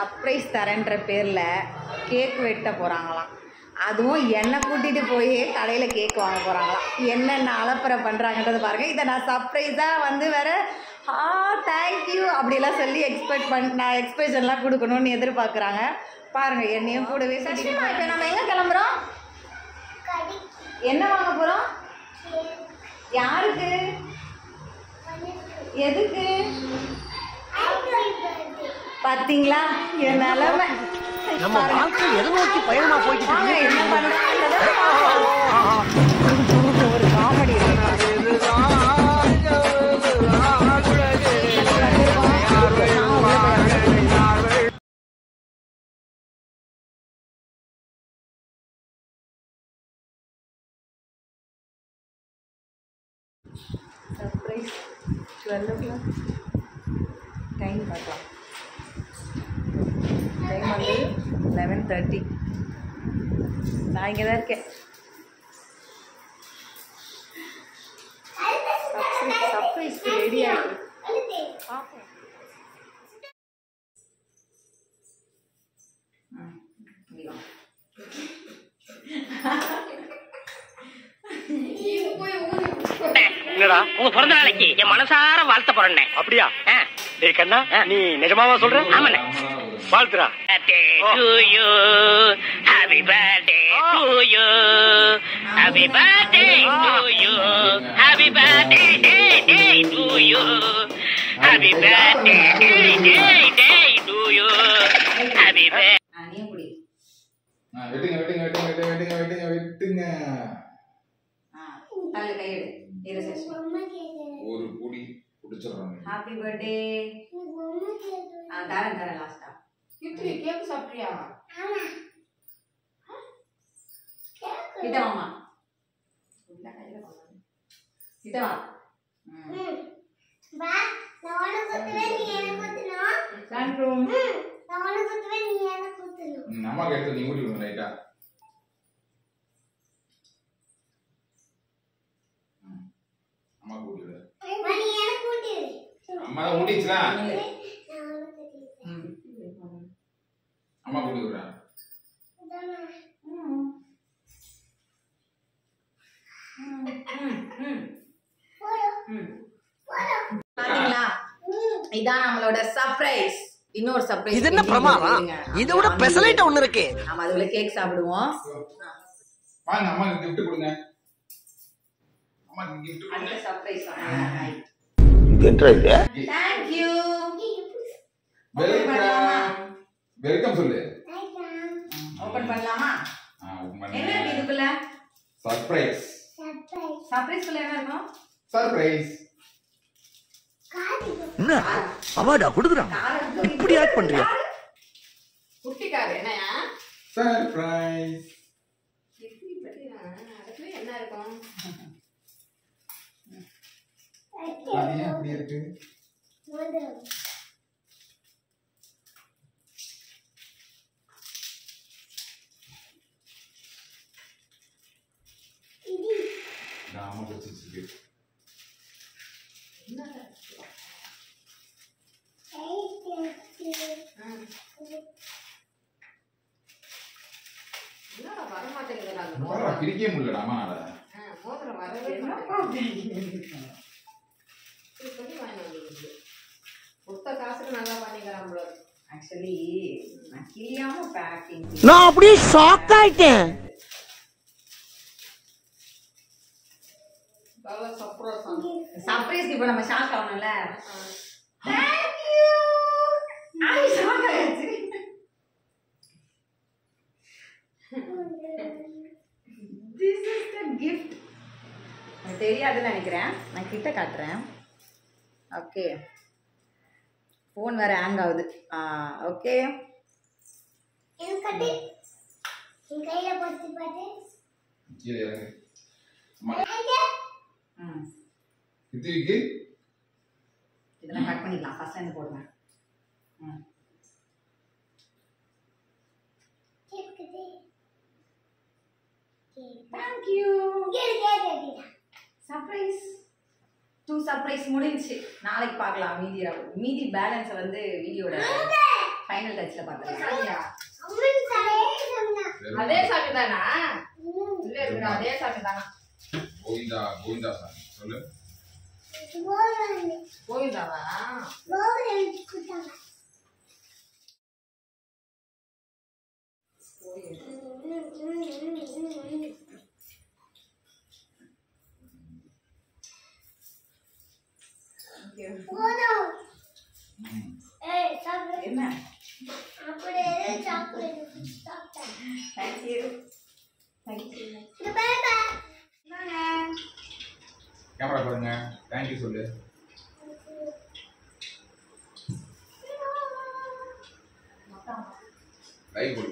Surprise தரேன்ற பேரில் cake வெட்ட போகிறாங்களாம். அதுவும் என்னை கூட்டிகிட்டு போய் கடையில் கேக் வாங்க போகிறாங்களாம். என்னென்ன அலப்பறை பண்ணுறாங்கன்றது பாருங்கள். இதை நான் சர்ப்ரைஸாக வந்து வேறு தேங்க்யூ அப்படிலாம் சொல்லி நான் எக்ஸ்பிரஷன்லாம் கொடுக்கணும்னு எதிர்பார்க்குறாங்க. பாருங்கள், என்னையும் கூடவே சக்திமா. இப்போ நம்ம எங்கே கிளம்புறோம்? என்ன வாங்க போகிறோம்? யாருக்கு? எதுக்கு? பாத்தீங்களா என் நிலைமை? நம்ம வாழ்க்கை எதை நோக்கி பயணமா போயிட்டு என்ன பண்றாங்க? ஒரு காமெடி சர்ப்ரைஸ். 12 o'clock டைம் பார்க்கலாம். டைம் வந்து 11:30. நான் இங்கே தான் இருக்கேன். சர்ப்ரைஸ்க்கு ரெடி ஆகிட்டு பார்ப்போம். என்னடா உங்க பிறந்த நாளைக்கு என் மனசார வாழ்த்த போறேன். அப்படியா? டேய் கண்ணா, நீ நிஜமாவா சொல்ற? ஆமாண்ணே. வாழ்த்துறா. Happy birthday to you, happy birthday to you, happy birthday day to you, happy birthday day to you, happy birthday. நீ குடி. வெட்டுங்க. தள்ளு கையெடு. ஒரு குடி குடிச்சிடுறாங்க. Happy birthday. தரேன் லாஸ்டா. கிட்டி கேக் சாப்பிட்டியா? ஆமா. கிட்ட வாமா. உள்ள கையில போடு. கிட்ட வா. பா, நான் உனக்கு குத்துவே நீ எனக்கு குத்தணும். சாண்ட்ரூம். நான் உனக்கு குத்துவே நீ எனக்கு குத்தணும். அம்மா கேட்டு நீ ஊட்டி விடுங்க லைட்டா. அம்மா ஊட்டி விடு. நீ எனக்கு ஊட்டி விடு. அம்மா தான் ஊட்டிச்சா? நான் உனக்கு குத்துறேன். அம்மா ஊட்டி விடுறா. பாத்தீங்களா? இதான் நம்மளோட சர்ப்ரைஸ். இன்னொரு சர்ப்ரைஸ். இது என்ன பிரமாதம்? இதை விட பெசலைட் ஒண்ணு இருக்கு. நாம அதுல கேக் சாப்பிடுவோம். வாங்க அம்மாக்கு gift கொடுங்க. அம்மாக்கு gift கொடுங்க. அடுத்த சர்ப்ரைஸ். என்னடா Thank you. வெல்கம் சொல்லு. ஓபன் பண்ணலாமா? ஓபன் என்ன பண்ணு. இருக்கு இதுக்குள்ள? சர்ப்ரைஸ். சர்ப்ரைஸ் குள்ள என்ன இருக்கும்? சர்ப்ரைஸ். என்ன அவார்டா கொடுக்குறான்? இப்படி ஆக்ட் பண்றியா? குட்டி கார் என்னயா? சர்ப்ரைஸ். இப்படி பத்தினா அதுக்குள்ள என்ன இருக்கும்? அது ஏன் அப்படி இருக்கு? நாம வச்சிருக்கு. என்னடா வர மாட்டேங்குதுடா அந்த மோதிரம் மோதிரம். பிரிக்கவே முடியலடா அம்மானால. மோதிரம் வரவே மாட்டேங்குது. இப்படி வாங்கி வந்துருக்கு. கொடுத்த காசுக்கு நல்லா பண்ணிக்கிறான் bro. ஆக்சுவலி நான் கிளியாம பேக்கிங். நான் அப்படியே ஷாக் ஆயிட்டேன். சர்ப்ரைஸ் இப்போ நம்ம ஷாக் ஆகணும்ல. Thank you. ஐ ஷாக் ஆயிடுச்சு. This is the gift. எனக்கு தெரியாதுன்னு நினைக்கிறேன். நான் கிட்ட காட்டுறேன். ஓகே. ஃபோன் வேற ஹேங் ஆகுது. ஓகே. இது கட்டி. என் கையில போட்டு பாத்து. கீழ இறங்கு. அம்மா ம். இதுக்கு இதெல்லாம் கட் பண்ணிக்கலாம். ஃபர்ஸ்ட் லைன் போடுங்க. ம். கேக்குது. Thank you. கேக்குது. சர்ப்ரைஸ். 2 சர்ப்ரைஸ் முடிஞ்சிச்சு. நாளைக்கு பார்க்கலாம் மீதி பேலன்ஸ் வந்து வீடியோட ஃபைனல் டச்சில் பார்த்துக்கலாம். அம்மன் சாயே சொன்னா அதே சாமி தானா? இல்லை இருக்குடா, அதே சாமி தானா? கோவிந்தா கோவிந்தா சாமி சொல்லு. போறானே கோவிந்தாவா? போறே குட்டாங்க போறோம். ஏய் சாப்பிடு. என்ன? அப்படியே சாப்பிடு. சாப்பிட்டா தேங்க்யூ. தேங்க்யூ. இந்த பேபா கேமரா பாருங்க. தேங்க்யூ சொல்லு. லைவ் போடு.